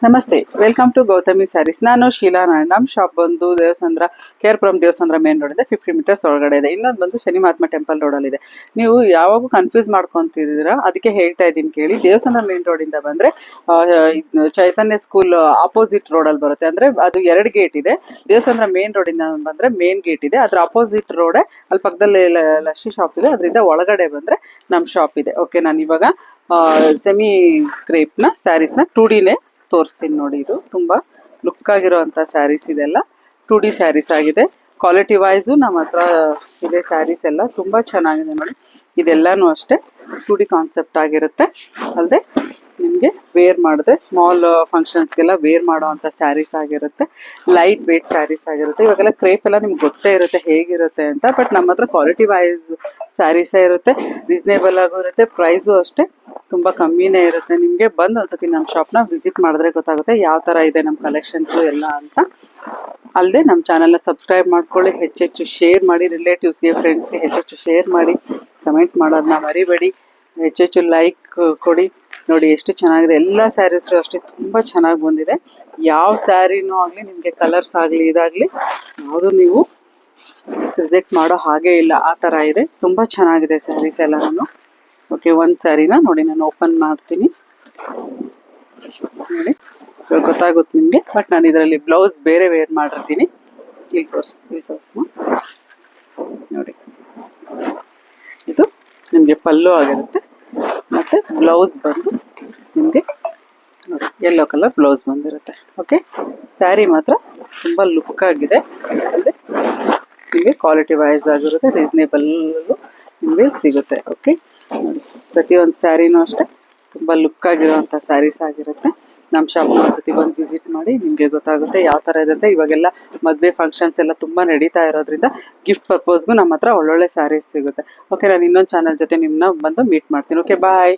ನಮಸ್ತೆ, welcome to Gautami saris. ನಾನು ಶೀಲಾ ನಾರಾಯಣ್. ನಮ್ಮ ಶಾಪ್ ಬಂದು ದೇವಸಂದ್ರ ಕೇರ್ಪುರಂ ದೇವಸಂದ್ರ ಮೇನ್ ರೋಡ್ ಇದೆ, 50 ಮೀಟರ್ಸ್ ಒಳಗಡೆ ಇದೆ. ಇನ್ನೊಂದು ಬಂದು ಶನಿ ಮಹಾತ್ಮ ಟೆಂಪಲ್ ರೋಡಲ್ಲಿದೆ. ನೀವು ಯಾವಾಗೂ ಕನ್ಫ್ಯೂಸ್ ಮಾಡ್ಕೊತಿದ್ದೀರಾ, ಅದಕ್ಕೆ ಹೇಳ್ತಾ ಇದ್ದೀನಿ ಕೇಳಿ. ದೇವಸಂದ್ರ ಮೇನ್ ರೋಡಿಂದ ಬಂದರೆ ಚೈತನ್ಯ ಸ್ಕೂಲ್ ಆಪೋಸಿಟ್ ರೋಡಲ್ಲಿ ಬರುತ್ತೆ. ಅಂದರೆ ಅದು 2 ಗೇಟ್ ಇದೆ. ದೇವಸಂದ್ರ ಮೇನ್ ರೋಡಿಂದ ಬಂದರೆ ಮೇನ್ ಗೇಟ್ ಇದೆ, ಅದರ ಆಪೋಸಿಟ್ ರೋಡೇ ಅಲ್ಲಿ ಪಕ್ಕದಲ್ಲಿ ಲಸ್ಸಿ ಶಾಪ್ ಇದೆ. ಅದರಿಂದ ಒಳಗಡೆ ಬಂದರೆ ನಮ್ಮ ಶಾಪ್ ಇದೆ. ಓಕೆ, ನಾನು ಇವಾಗ ಸೆಮಿ ಕ್ರೇಪ್ನ ಸ್ಯಾರೀಸ್ನ 2Dನೇ ತೋರಿಸ್ತೀನಿ ನೋಡಿ. ಇದು ತುಂಬ ಲುಕ್ ಆಗಿರೋವಂಥ ಸ್ಯಾರೀಸ್ ಇದೆಲ್ಲ 2D ಸ್ಯಾರೀಸ್ ಆಗಿದೆ. ಕ್ವಾಲಿಟಿ ವೈಸು ನಮ್ಮ ಹತ್ರ ಇದೆ ಸ್ಯಾರೀಸ್ ಎಲ್ಲ ತುಂಬ ಚೆನ್ನಾಗಿದೆ ನೋಡಿ. ಇದೆಲ್ಲನೂ ಅಷ್ಟೇ 2D ಕಾನ್ಸೆಪ್ಟ್ ಆಗಿರುತ್ತೆ. ಅಲ್ಲದೆ ನಿಮಗೆ ವೇರ್ ಮಾಡಿದ್ರೆ ಸ್ಮಾಲ್ ಫಂಕ್ಷನ್ಸ್ಗೆಲ್ಲ ವೇರ್ ಮಾಡೋ ಅಂಥ ಸ್ಯಾರೀಸ್ ಆಗಿರುತ್ತೆ. ಲೈಟ್ ವೇಟ್ ಸ್ಯಾರೀಸ್ ಆಗಿರುತ್ತೆ. ಇವಾಗೆಲ್ಲ ಕ್ರೇಪ್ ಎಲ್ಲ ನಿಮ್ಗೆ ಗೊತ್ತೇ ಇರುತ್ತೆ ಹೇಗಿರುತ್ತೆ ಅಂತ. ಬಟ್ ನಮ್ಮ ಹತ್ರ ಕ್ವಾಲಿಟಿ ವೈಸ್ ಸ್ಯಾರೀಸೇ ಇರುತ್ತೆ, ರೀಸ್ನೇಬಲ್ ಆಗೂ ಇರುತ್ತೆ. ಪ್ರೈಸು ಅಷ್ಟೇ ತುಂಬ ಕಮ್ಮಿನೇ ಇರುತ್ತೆ. ನಿಮಗೆ ಬಂದು ಒಂದ್ಸತಿ ನಮ್ಮ ಶಾಪ್ನ ವಿಸಿಟ್ ಮಾಡಿದ್ರೆ ಗೊತ್ತಾಗುತ್ತೆ ಯಾವ ಥರ ಇದೆ ನಮ್ಮ ಕಲೆಕ್ಷನ್ಸು ಎಲ್ಲ ಅಂತ. ಅಲ್ಲದೆ ನಮ್ಮ ಚಾನಲ್ನ ಸಬ್ಸ್ಕ್ರೈಬ್ ಮಾಡ್ಕೊಳ್ಳಿ, ಹೆಚ್ಚೆಚ್ಚು ಶೇರ್ ಮಾಡಿ, ರಿಲೇಟಿವ್ಸ್ಗೆ ಫ್ರೆಂಡ್ಸ್ಗೆ ಹೆಚ್ಚೆಚ್ಚು ಶೇರ್ ಮಾಡಿ, ಕಮೆಂಟ್ ಮಾಡೋದನ್ನ ಮರಿಬೇಡಿ, ಹೆಚ್ಚೆಚ್ಚು ಲೈಕ್ ಕೊಡಿ. ನೋಡಿ ಎಷ್ಟು ಚೆನ್ನಾಗಿದೆ. ಎಲ್ಲ ಸ್ಯಾರೀಸು ಅಷ್ಟೇ ತುಂಬ ಚೆನ್ನಾಗಿ ಬಂದಿದೆ. ಯಾವ ಸ್ಯಾರಿನೂ ಆಗಲಿ ನಿಮಗೆ ಕಲರ್ಸ್ ಆಗಲಿ ಇದಾಗಲಿ ಯಾವುದು ನೀವು ರಿಜೆಕ್ಟ್ ಮಾಡೋ ಹಾಗೇ ಇಲ್ಲ, ಆ ಥರ ಇದೆ. ತುಂಬ ಚೆನ್ನಾಗಿದೆ ಸ್ಯಾರೀಸ್ ಎಲ್ಲ. ನಾನು ಓಕೆ, ಒಂದು ಸ್ಯಾರಿನ ನೋಡಿ ನಾನು ಓಪನ್ ಮಾಡ್ತೀನಿ ನೋಡಿ, ಗೊತ್ತಾಗುತ್ತೆ ನಿಮಗೆ. ಬಟ್ ನಾನು ಇದರಲ್ಲಿ ಬ್ಲೌಸ್ ಬೇರೆ ವೇರ್ ಮಾಡಿರ್ತೀನಿ. ಇಲ್ಲಿ ತೋರಿಸ್ತೀನಿ ನೋಡಿ. ಇದು ನಿಮಗೆ ಪಲ್ಲು ಆಗಿರುತ್ತೆ ಮತ್ತು ಬ್ಲೌಸ್ ಬಂದು ನಿಮಗೆ ನೋಡಿ ಯೆಲ್ಲೋ ಕಲರ್ ಬ್ಲೌಸ್ ಬಂದಿರುತ್ತೆ. ಓಕೆ, ಸ್ಯಾರಿ ಮಾತ್ರ ತುಂಬ ಲುಕ್ ಆಗಿದೆ. ಅಲ್ಲದೆ ನಿಮಗೆ ಕ್ವಾಲಿಟಿ ವೈಸ್ ಆಗಿರುತ್ತೆ, ರೀಸ್ನೇಬಲ್ ನಿಮಗೆ ಸಿಗುತ್ತೆ. ಓಕೆ ನೋಡಿ, ಪ್ರತಿಯೊಂದು ಸ್ಯಾರಿನೂ ಅಷ್ಟೇ ತುಂಬ ಲುಕ್ ಆಗಿರೋವಂಥ ಸ್ಯಾರೀಸ್ ಆಗಿರುತ್ತೆ. ನಮ್ಮ ಶಾಪ್ನ ಒಂದ್ಸತಿ ಬಂದು ವಿಸಿಟ್ ಮಾಡಿ, ನಿಮಗೆ ಗೊತ್ತಾಗುತ್ತೆ ಯಾವ ಥರ ಇದೆ ಅಂತ. ಇವಾಗೆಲ್ಲ ಮದುವೆ ಫಂಕ್ಷನ್ಸ್ ಎಲ್ಲ ತುಂಬ ನಡೀತಾ ಇರೋದ್ರಿಂದ ಗಿಫ್ಟ್ ಪರ್ಪಸ್ಗೂ ನಮ್ಮ ಹತ್ರ ಒಳ್ಳೊಳ್ಳೆ ಸ್ಯಾರೀಸ್ ಸಿಗುತ್ತೆ. ಓಕೆ, ನಾನು ಇನ್ನೊಂದು ಚಾನಲ್ ಜೊತೆ ನಿಮ್ಮನ್ನ ಬಂದು ಮೀಟ್ ಮಾಡ್ತೀನಿ. ಓಕೆ, ಬಾಯ್.